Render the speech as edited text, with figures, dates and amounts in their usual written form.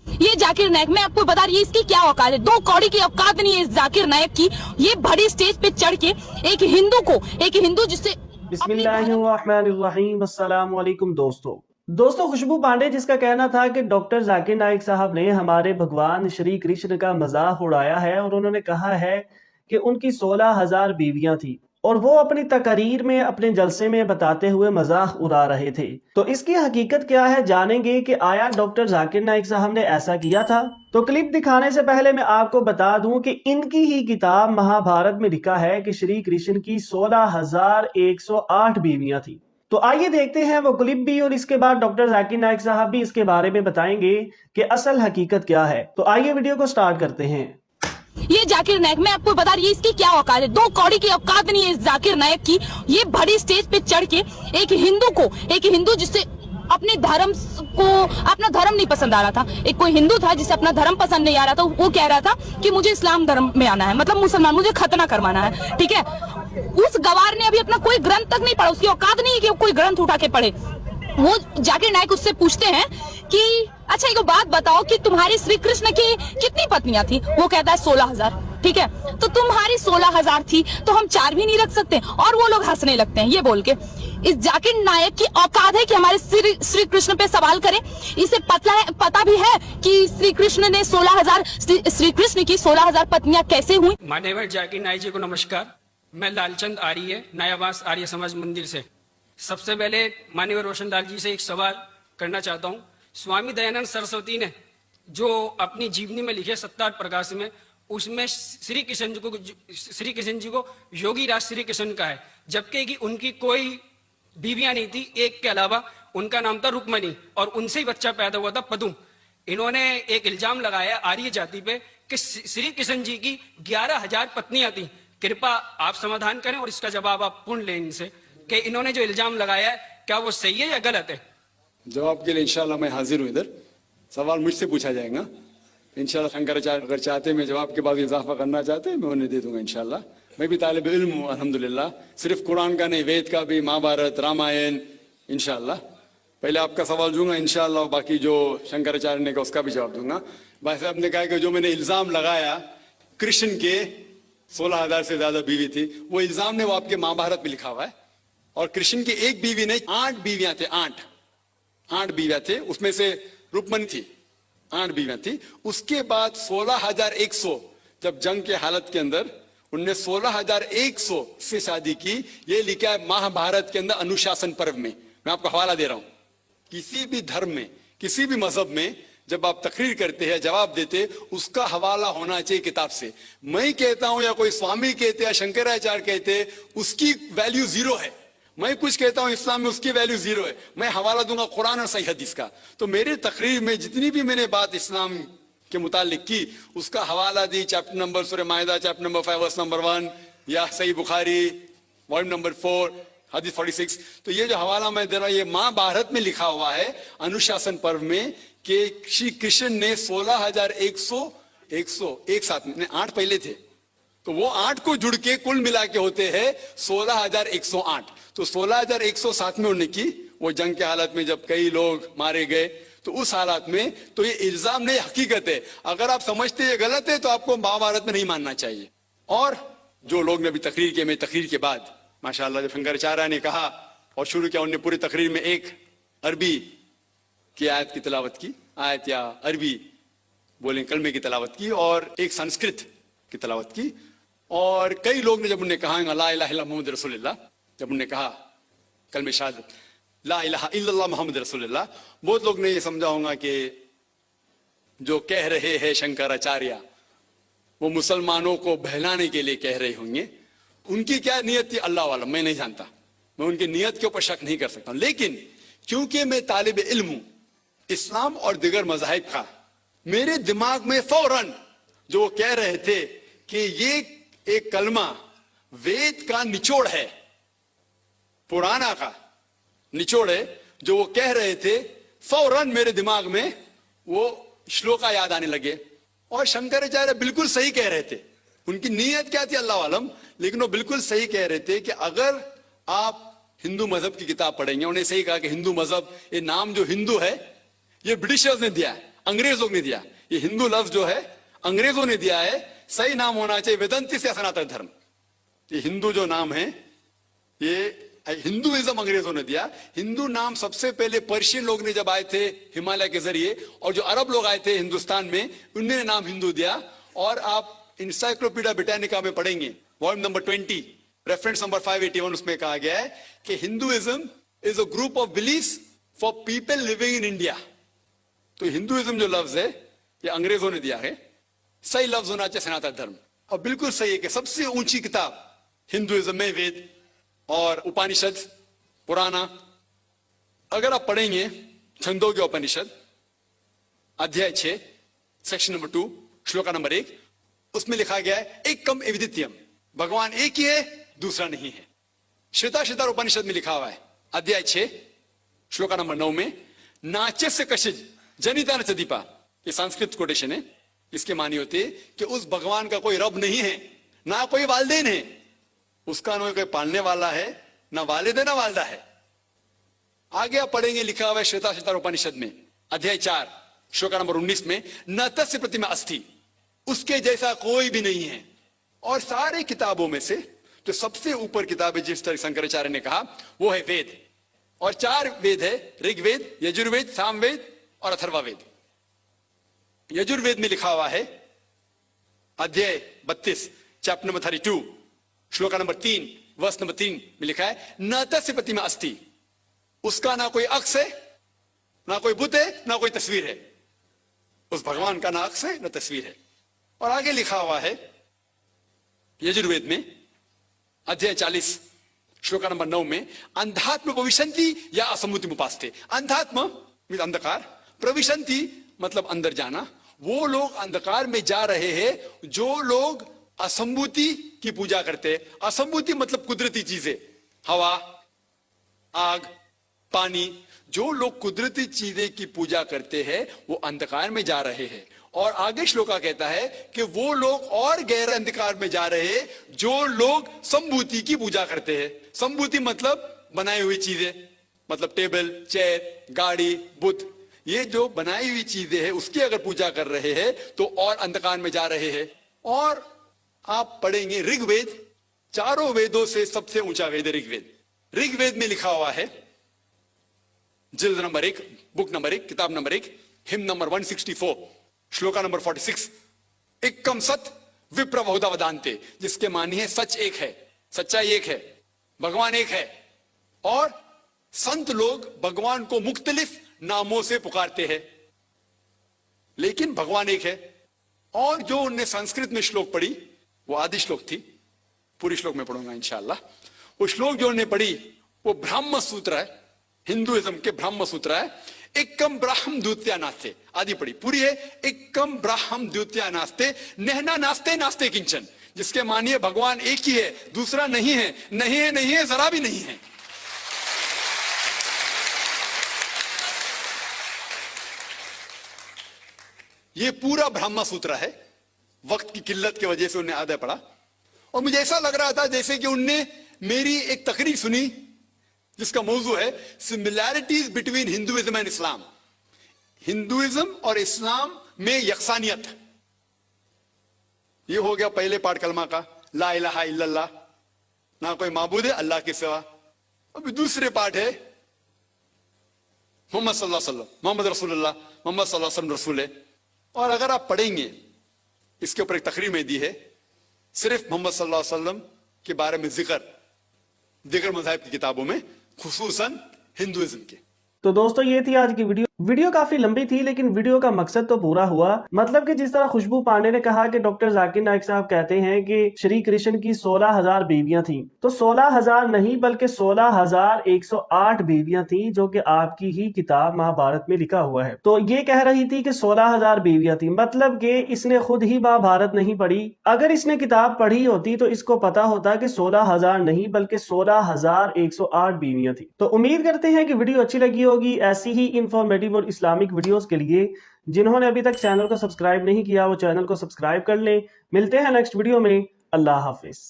ये जाकिर नायक, मैं आपको बता रही हूँ इसकी क्या औकात है। 2 कौड़ी की औकात नहीं है इस जाकिर नायक की। ये बड़ी स्टेज पे चढ़ के एक हिंदू जिससे बिस्मिल्लाहिर्रहमानिर्रहीम, अस्सलाम वालेकुम दोस्तों खुशबू पांडे जिसका कहना था कि डॉक्टर जाकिर नाइक साहब ने हमारे भगवान श्री कृष्ण का मजाक उड़ाया है और उन्होंने कहा है कि उनकी 16,000 बीवियां थी और वो अपनी तकरीर में अपने जलसे में बताते हुए मजाक उड़ा रहे थे। तो इसकी हकीकत क्या है जानेंगे कि आया डॉक्टर जाकिर नाइक साहब ने ऐसा किया था। तो क्लिप दिखाने से पहले मैं आपको बता दूं कि इनकी ही किताब महाभारत में लिखा है कि श्री कृष्ण की 16,108 बीवियां थी। तो आइए देखते हैं वो क्लिप भी और इसके बाद डॉक्टर जाकिर नाइक साहब भी इसके बारे में बताएंगे कि असल हकीकत क्या है। तो आइए वीडियो को स्टार्ट करते हैं। ये जाकिर नायक, मैं आपको बता रही हूँ इसकी क्या औकात है। 2 कौड़ी की औकात नहीं है इस जाकिर नायक की। ये बड़ी स्टेज पे चढ़ के एक हिंदू जिससे अपने धर्म को, अपना धर्म नहीं पसंद आ रहा था, एक कोई हिंदू था जिसे अपना धर्म पसंद नहीं आ रहा था, वो कह रहा था कि मुझे इस्लाम धर्म में आना है, मतलब मुसलमान, मुझे खतना करवाना है, ठीक है। उस गवार ने अभी अपना कोई ग्रंथ तक नहीं पढ़ा, उसकी औकात नहीं है कि वो कोई ग्रंथ उठा के पढ़े। वो जाकिर नायक उससे पूछते हैं कि अच्छा एक बात बताओ कि तुम्हारी श्री कृष्ण की कितनी पत्नियां थी। वो कहता है 16,000, ठीक है। तो तुम्हारी 16,000 थी तो हम 4 भी नहीं रख सकते। और वो लोग हंसने लगते हैं ये बोल के। इस जाकिर नायक की औकात है कि हमारे श्री कृष्ण पे सवाल करे। इसे पता भी है कि श्री कृष्ण ने 16,000 श्री कृष्ण की 16,000 पत्नियां कैसे हुई। मान्यवर जाकिर नायक जी को नमस्कार। मैं लालचंद आर्य, नयावास आर्य समाज मंदिर से। सबसे पहले माननीय रोशनलाल जी से एक सवाल करना चाहता हूँ। स्वामी दयानंद सरस्वती ने जो अपनी जीवनी में लिखे 70 प्रकाश में, उसमें श्री कृष्ण जी को योगी राज श्री कृष्ण का है, जबकि कि उनकी कोई बीवियां नहीं थी, एक के अलावा। उनका नाम था रुक्मणी और उनसे ही बच्चा पैदा हुआ था पदुम। इन्होंने एक इल्जाम लगाया आर्य जाति पे कि श्री कृष्ण जी की 11,000 पत्नियां थी। कृपा आप समाधान करें और इसका जवाब आप पूर्ण लें इनसे कि इन्होंने जो इल्जाम लगाया है क्या वो सही है या गलत है। जवाब के लिए इंशाल्लाह मैं हाजिर हूँ। इधर सवाल मुझसे पूछा जाएगा इंशाल्लाह। शंकराचार्य अगर चाहते मैं जवाब के बाद इजाफा करना चाहते मैं उन्हें दे दूंगा इंशाल्लाह। मैं भी तालिब इल्म हूँ अल्हम्दुलिल्लाह, सिर्फ कुरान का नहीं, वेद का भी, महाभारत, रामायण। इंशाल्लाह पहले आपका सवाल दूंगा इंशाल्लाह, बाकी जो शंकराचार्य ने कहा उसका भी जवाब दूंगा। बस आपने कहा कि जो मैंने इल्जाम लगाया कृष्ण के 16,000 से ज्यादा बीवी थी, वो इल्जाम ने वो आपके महाभारत में लिखा हुआ है। और कृष्ण की एक बीवी नहीं, 8 बीवियां थे। 8 बीवियां थे, उसमें से रुक्मणी थी। 8 बीवियां थी। उसके बाद 16,100 जब जंग के हालत के अंदर उनने 16,100 से शादी की। ये लिखा है महाभारत के अंदर अनुशासन पर्व में। मैं आपको हवाला दे रहा हूं। किसी भी धर्म में, किसी भी मजहब में जब आप तकरीर करते हैं, जवाब देते, उसका हवाला होना चाहिए किताब से। मैं कहता हूं या कोई स्वामी कहते या शंकराचार्य कहते, उसकी वैल्यू 0 है। मैं कुछ कहता हूं इस्लाम में, उसकी वैल्यू 0 है। मैं हवाला दूंगा कुरान और सही हदीस का। तो मेरे तकरीर में जितनी भी मैंने बात इस्लाम के मुतालिक की, उसका हवाला दी। चैप्टर नंबर सूरह माइदा, चैप्टर नंबर 5 वर्स नंबर 1, या सही बुखारी वॉल्यूम नंबर 4 हदीस 46। तो ये जो हवाला मैं दे रहा हूं, ये महाभारत में लिखा हुआ है अनुशासन पर्व में कि श्री कृष्ण ने 16,100 एक साथ में, 8 पहले थे, तो वो 8 को जुड़ के कुल मिला के होते हैं 16,108। तो 16,100 साथ में उन्होंने की। वो जंग के हालत में जब कई लोग मारे गए, तो उस हालत में तो ये इल्जाम नहीं, हकीकत है। अगर आप समझते ये गलत है तो आपको महाभारत में नहीं मानना चाहिए। और जो लोग ने अभी तकरीर किया, मैं तकरीर के बाद माशाअल्लाह जब शंकराचार्य ने कहा और शुरू किया, उन्होंने पूरी तकरीर में एक अरबी की आयत की तिलावत की, आयत या अरबी बोले कलमे की तिलावत की, और एक संस्कृत की तिलावत की। और कई लोग ने जब उन्हें कहा ला इलाहा इल्लल्लाह मुहम्मद रसूलुल्लाह, जब उन्हें कहा कलमे शहादत ला इलाहा इल्लल्लाह मुहम्मद रसूलुल्लाह, बहुत लोग ने ये समझा होगा कि जो कह रहे हैं शंकराचार्य वो मुसलमानों को बहलाने के लिए कह रहे होंगे। उनकी क्या नियत थी अल्लाह वाला, मैं नहीं जानता। मैं उनकी नियत के ऊपर शक नहीं कर सकता। लेकिन क्योंकि मैं तालिब इल्म हूं इस्लाम और दिगर मज़ाहिब का, मेरे दिमाग में फौरन जो वो कह रहे थे कि ये एक कलमा वेद का निचोड़ है, पुराना का निचोड़ है, जो वो कह रहे थे, फौरन मेरे दिमाग में वो श्लोका याद आने लगे। और शंकराचार्य बिल्कुल सही कह रहे थे। उनकी नीयत क्या थी अल्लाह आलम, लेकिन वो बिल्कुल सही कह रहे थे कि अगर आप हिंदू मजहब की किताब पढ़ेंगे, उन्हें सही कहा कि हिंदू मजहब, ये नाम जो हिंदू है ये ब्रिटिशर्स ने दिया है। अंग्रेज लोग ने दिया। ये हिंदू लफ्ज जो है अंग्रेजों ने दिया है, सही नाम होना चाहिए वेदांतिस या सनातन धर्म। ये हिंदू जो नाम है ये हिंदुइज्म अंग्रेजों ने दिया। हिंदू नाम सबसे पहले पर्शियन लोग ने जब आए थे हिमालय के जरिए, और जो अरब लोग आए थे हिंदुस्तान में, उन्होंने नाम हिंदू दिया। और आप इंसाइक्लोपीडिया ब्रिटानिका में पढ़ेंगे वॉल्यूम नंबर 20 रेफरेंस नंबर 581, उसमें कहा गया है कि Hinduism is a group of beliefs for people living in India. तो हिंदुइज्म जो लफ्ज है ये अंग्रेजों ने दिया है, सही लफ्ज होना चाहिए सनातन धर्म। और बिल्कुल सही है कि सबसे ऊंची किताब हिंदुइज्म में वेद और उपनिषद पुराना। अगर आप पढ़ेंगे छंदोग्य उपनिषद अध्याय 6 सेक्शन नंबर 2 श्लोका नंबर 1, उसमें लिखा गया है एकम एविदित्यम, भगवान एक ही है, दूसरा नहीं है। श्वेताश्वेतार उपनिषद में लिखा हुआ है अध्याय 6 श्लोका नंबर 9 में, नाच्यस्य कशिज जनिता न चदीपा, ये संस्कृत कोटेशन है। इसके मानी होती है कि उस भगवान का कोई रब नहीं है, ना कोई वालदेन है, उसका ना कोई पालने वाला है, ना वालिद ना वालदा है। आगे आप पढ़ेंगे लिखा हुआ है श्वेताश्वेतार उपनिषद में अध्याय 4 श्लोका नंबर 19 में, न तस्य प्रतिमा अस्ति, उसके जैसा कोई भी नहीं है। और सारे किताबों में से जो सबसे ऊपर किताब है जिस तरह शंकराचार्य ने कहा वो है वेद। और 4 वेद है, ऋग्वेद, यजुर्वेद, सामवेद और अथर्ववेद। यजुर्वेद में लिखा हुआ है अध्याय 32 चैप्टर नंबर 32 श्लोका नंबर 3 वर्ष नंबर 3 में लिखा है, न तस्य प्रतिमा अस्ति, उसका ना कोई अक्ष है, ना कोई बुत है, ना कोई तस्वीर है। उस भगवान का ना अक्ष है, ना तस्वीर है। और आगे लिखा हुआ है यजुर्वेद में अध्याय 40 श्लोका नंबर 9 में, अंधात्म प्रविशंति या असम्मुति उपास्ते। अंधात्म अंधकार, प्रविशंति मतलब अंदर जाना। वो लोग अंधकार में जा रहे हैं जो लोग असंभूति की पूजा करते हैं। असंभूति मतलब कुदरती चीजें, हवा, आग, पानी। जो लोग कुदरती चीजें की पूजा करते हैं वो अंधकार में जा रहे हैं। और आगे श्लोका कहता है कि वो लोग और गहरे अंधकार में जा रहे हैं जो लोग संभूति की पूजा करते हैं। संभूति मतलब बनाई हुई चीजें, मतलब टेबल, चेयर, गाड़ी, बुत, ये जो बनाई हुई चीजें हैं उसकी अगर पूजा कर रहे हैं तो और अंधकार में जा रहे हैं। और आप पढ़ेंगे ऋग्वेद, चारों वेदों से सबसे ऊंचा वेद है ऋग्वेद। ऋग्वेद में लिखा हुआ है जिल्द नंबर 1 बुक नंबर 1 किताब number 1 him number 164 shloka number 46, एकम सत विप्र बहुधा वदान्ते, जिसके मानी है सच एक है, सच्चाई एक है, भगवान एक है। और संत लोग भगवान को मुख्तलिफ नामों से पुकारते हैं लेकिन भगवान एक है। और जो उनने संस्कृत में श्लोक पढ़ी वो आदि श्लोक थी, पूरी श्लोक में पढ़ूंगा इंशाअल्लाह। वो श्लोक जो उन्होंने पढ़ी वो ब्राह्म सूत्र है, हिंदुइज्म के ब्राह्म सूत्र है। एकम ब्राह्म द्वितीया नास्ते, आदि पढ़ी, पूरी है। एकम ब्राह्म द्वितीया नास्ते नहना नास्ते नास्ते किंचन, जिसके मानिए भगवान एक ही है, दूसरा नहीं है, नहीं है, नहीं है, जरा भी नहीं है। ये पूरा ब्रह्म सूत्र है। वक्त की किल्लत की वजह से उन्हें आधा पढ़ा और मुझे ऐसा लग रहा था जैसे कि उनने मेरी एक तकरीर सुनी जिसका मौजू है similarities between Hinduism and Islam, Hinduism और इस्लाम में यकसानियत। ये हो गया पहले पाठ कलमा का, ला इलाहा इल्लल्लाह, ना कोई माबूद है अल्लाह के सिवा। अभी दूसरे पाठ है मोहम्मद सल्लल्लाहु अलैहि वसल्लम, मोहम्मद रसूलुल्लाह, मोहम्मद सल्लल्लाहु अलैहि वसल्लम रसूल है। और अगर आप पढ़ेंगे इसके ऊपर एक तकरीर में दी है सिर्फ मोहम्मद सल्लल्लाहु अलैहि वसल्लम के बारे में जिक्र दिगर मज़ाहिब की किताबों में, खुसूसन हिंदुइज्म के। तो दोस्तों ये थी आज की वीडियो काफी लंबी थी लेकिन वीडियो का मकसद तो पूरा हुआ। मतलब कि जिस तरह खुशबू पांडे ने कहा कि डॉक्टर जाकिर नाइक साहब कहते हैं कि श्री कृष्ण की 16,000 बीवियां थी, तो 16,000 नहीं बल्कि 16,108 बीवियां थी जो कि आपकी ही किताब महाभारत में लिखा हुआ है। तो ये कह रही थी कि 16,000 बीवियां थी, मतलब कि इसने खुद ही महाभारत नहीं पढ़ी। अगर इसने किताब पढ़ी होती तो इसको पता होता कि 16,000 नहीं बल्कि 16,108 बीवियां थी। तो उम्मीद करते हैं कि वीडियो अच्छी लगी होगी। ऐसी ही इंफॉर्मेटिव और इस्लामिक वीडियोस के लिए जिन्होंने अभी तक चैनल को सब्सक्राइब नहीं किया वो चैनल को सब्सक्राइब कर लें। मिलते हैं नेक्स्ट वीडियो में। अल्लाह हाफिज।